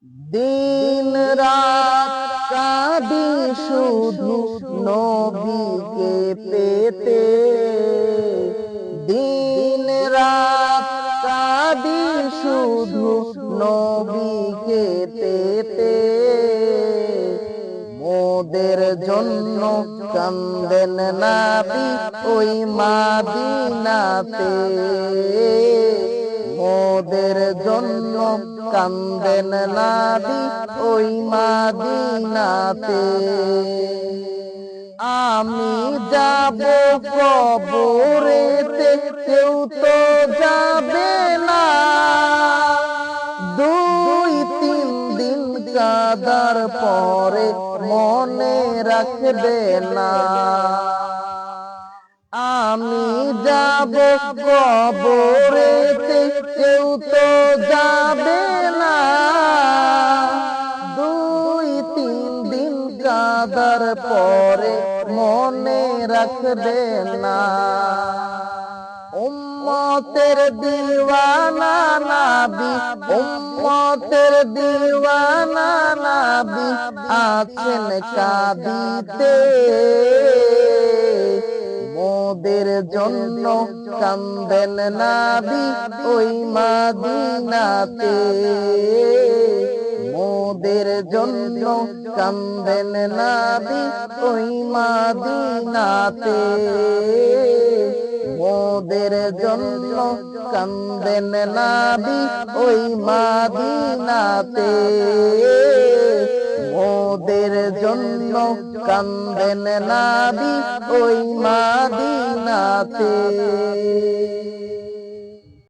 দিন রাত কাঁদি শুধু নবীকে পেতে, দিন রাত কাঁদি শুধু নবীকে পেতে। মোদের জন্য কান্দেন নবী ওই মদিনাতে, মোদের জন্য কান্দেন নবী ওই মদিনাতে। আমি যাব কবরেতে, কেউ তো যাবে না, দুই তিন দিন কাদার পরে মনে রাখবে না। আমি যাব কবরেতে, কেউ তো যাবে না, দুই তিন দিন কাদার পরে মনে রাখবে না। উম্মতের দিওয়ানা নবী, উম্মতের দিওয়ানা নবী আছেন কাঁদিতে। মোদের জন্য কান্দেন নবী ওই মদিনাতে, মোদের জন্য কান্দেন নবী ওই মদিনাতে, মোদের জন্য কান্দেন নবী ওই মদিনাতে, মোদের জন্য কান্দেন নবী ওই মদিনাতে।